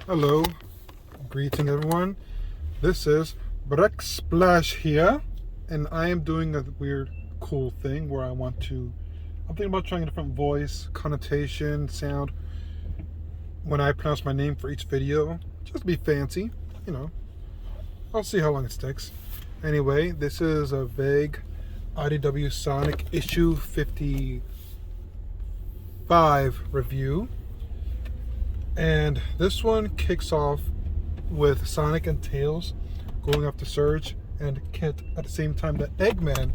Hello, greeting everyone. This is Bryce Splash here, and I am doing a weird, cool thing where I'm thinking about trying a different voice, connotation, sound when I pronounce my name for each video, just to be fancy, I'll see how long it sticks. Anyway, this is a vague Idw Sonic Issue 55 review. And this one kicks off with Sonic and Tails going after Surge and Kit at the same time that Eggman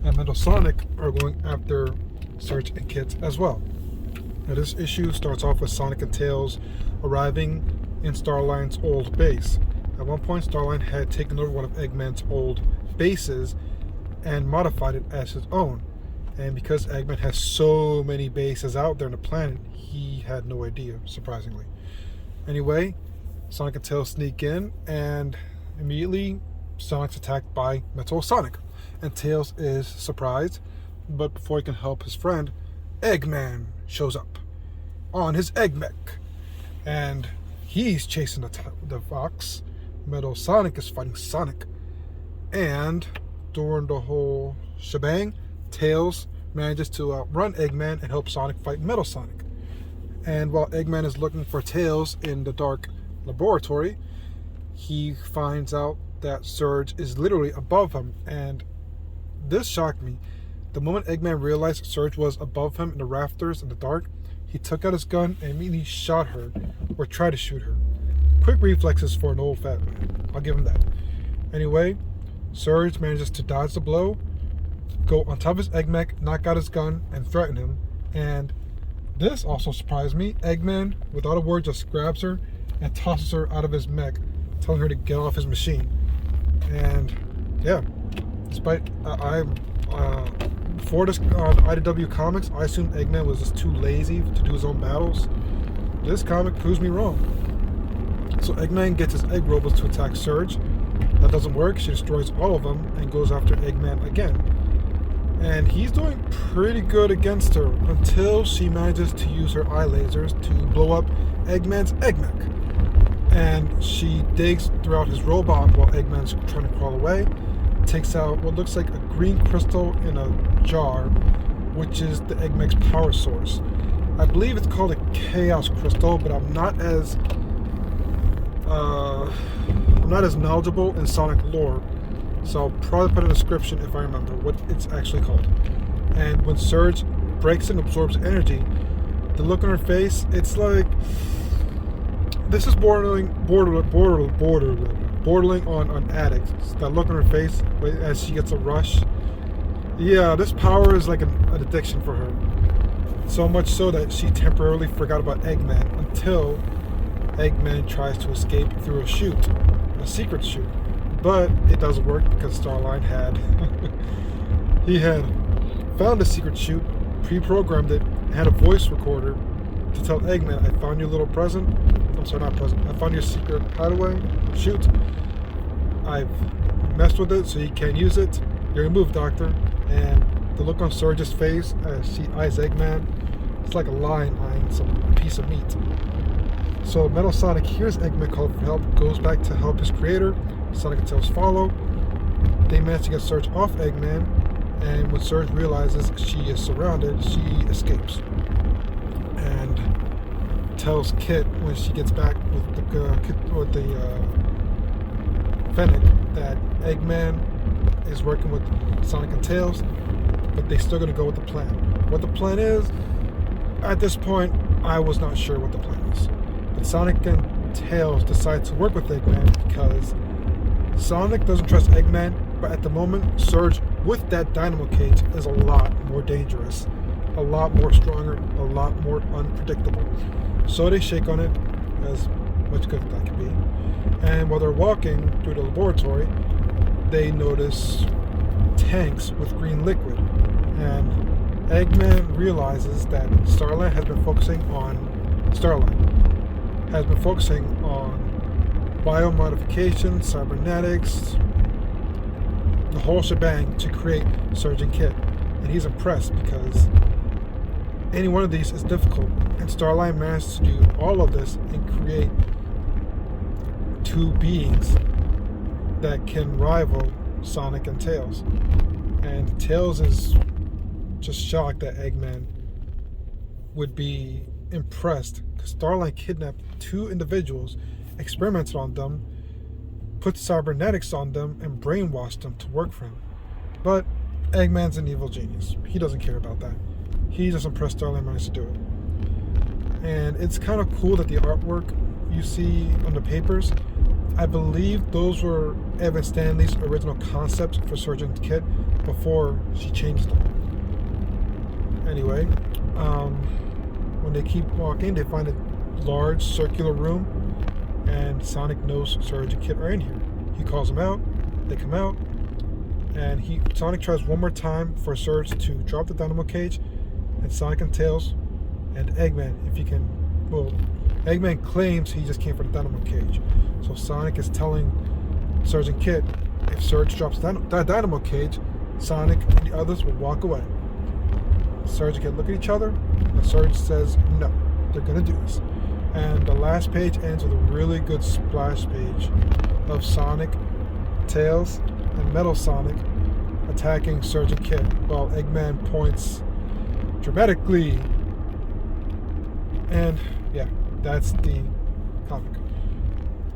and Metal Sonic are going after Surge and Kit as well. Now this issue starts off with Sonic and Tails arriving in Starline's old base. At one point, Starline had taken over one of Eggman's old bases and modified it as his own. And because Eggman has so many bases out there on the planet, he had no idea, surprisingly. Anyway, Sonic and Tails sneak in, and immediately Sonic's attacked by Metal Sonic. And Tails is surprised, but before he can help his friend, Eggman shows up on his Egg Mech. And he's chasing the fox. Metal Sonic is fighting Sonic. And during the whole shebang, Tails manages to outrun Eggman and help Sonic fight Metal Sonic. And while Eggman is looking for Tails in the dark laboratory, he finds out that Surge is literally above him. And this shocked me. The moment Eggman realized Surge was above him in the rafters in the dark, he took out his gun and immediately shot her, or tried to shoot her. Quick reflexes for an old fat man. I'll give him that. Anyway, Surge manages to dodge the blow, go on top of his Egg Mech, knock out his gun, and threaten him. And this also surprised me. Eggman, without a word, just grabs her and tosses her out of his mech, telling her to get off his machine. And yeah, despite before this IDW comics, I assumed Eggman was just too lazy to do his own battles. This comic proves me wrong. So Eggman gets his egg robots to attack Surge. That doesn't work. She destroys all of them and goes after Eggman again. And he's doing pretty good against her until she manages to use her eye lasers to blow up Eggman's Egg Mech. And she digs throughout his robot while Eggman's trying to crawl away, takes out what looks like a green crystal in a jar, which is the Egg Mech's power source. I believe it's called a Chaos Crystal, but I'm not as knowledgeable in Sonic lore. So I'll probably put a description if I remember what it's actually called. And when Surge breaks and absorbs energy, the look on her face, it's like, this is bordering on an addict. It's that look on her face as she gets a rush. Yeah, this power is like an addiction for her. So much so that she temporarily forgot about Eggman until Eggman tries to escape through a secret chute. But it doesn't work because Starline had found a secret chute, pre-programmed it, and had a voice recorder to tell Eggman, I found your little present. I'm sorry, not present. I found your secret hideaway chute. I've messed with it so you can't use it. You're gonna move, Doctor. And the look on Surge's face as she eyes Eggman, it's like a lion eyeing some piece of meat. So Metal Sonic hears Eggman call for help, goes back to help his creator. Sonic and Tails follow. They manage to get Surge off Eggman, and when Surge realizes she is surrounded, she escapes. And tells Kit when she gets back with the Fennec that Eggman is working with Sonic and Tails, but they're still going to go with the plan. What the plan is, at this point, I was not sure what the plan is. But Sonic and Tails decide to work with Eggman because Sonic doesn't trust Eggman, but at the moment, Surge with that dynamo cage is a lot more dangerous, a lot more stronger, a lot more unpredictable. So they shake on it, as much good as that can be. And while they're walking through the laboratory, they notice tanks with green liquid. And Eggman realizes that Starline has been focusing on biomodification, cybernetics, the whole shebang to create Surge and Kit. And he's impressed because any one of these is difficult, and Starlight managed to do all of this and create two beings that can rival Sonic and Tails. And Tails is just shocked that Eggman would be impressed, because Starlight kidnapped two individuals, experimented on them, put cybernetics on them, and brainwashed them to work for him. But Eggman's an evil genius. He doesn't care about that. He just impressed Starlight managed to do it. And it's kind of cool that the artwork you see on the papers, I believe those were Evan Stanley's original concepts for Sergeant Kit before she changed them. Anyway, when they keep walking, they find a large circular room, and Sonic knows Surge and Kit are in here. He calls them out, they come out, and Sonic tries one more time for Surge to drop the dynamo cage, and Sonic and Tails and Eggman, if he can, well, Eggman claims he just came for the dynamo cage. So Sonic is telling Surge and Kit, if Surge drops that dynamo cage, Sonic and the others will walk away. Surge and Kit look at each other, and Surge says, no, they're gonna do this. And the last page ends with a really good splash page of Sonic, Tails, and Metal Sonic attacking Surge and Kit, while Eggman points dramatically. And yeah, that's the comic.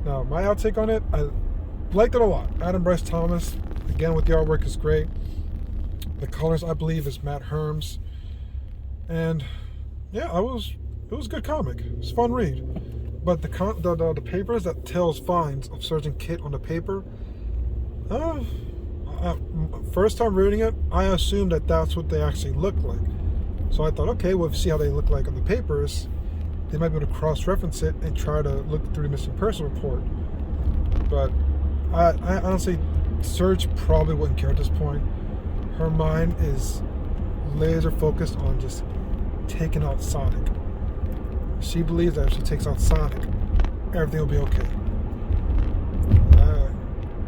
Now, my outtake on it, I liked it a lot. Bryce Thomas, again with the artwork, is great. The colors, I believe, is Matt Herms. And yeah, it was a good comic. It was a fun read. But the papers that Tails finds of Surge and Kit on the paper, first time reading it, I assumed that that's what they actually look like. So I thought, okay, well, see how they look like on the papers, they might be able to cross-reference it and try to look through the missing person report. But I honestly, Surge probably wouldn't care at this point. Her mind is laser focused on just taking out Sonic. She believes that if she takes out Sonic, everything will be okay. I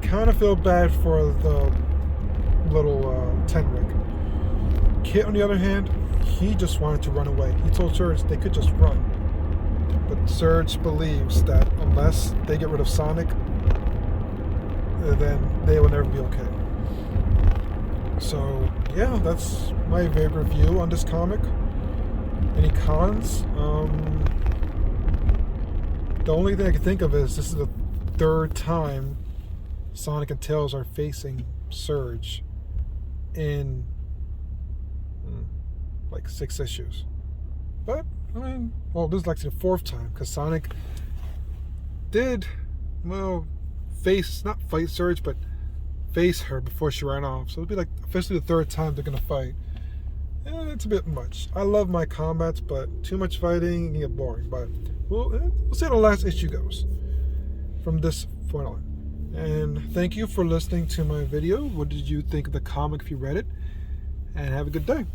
kind of feel bad for the little Tenric. Kit, on the other hand, he just wanted to run away. He told Surge they could just run. But Surge believes that unless they get rid of Sonic, then they will never be okay. So, yeah, that's my vague review on this comic. Any cons? The only thing I can think of is this is the third time Sonic and Tails are facing Surge in like 6 issues. But, I mean, well, this is like the 4th time, because Sonic did, well, not fight Surge, but face her before she ran off. So it'll be like officially the 3rd time they're gonna fight. And it's a bit much. I love my combats, but too much fighting can get boring. But we'll see how the last issue goes from this point on. And thank you for listening to my video. What did you think of the comic if you read it? And have a good day.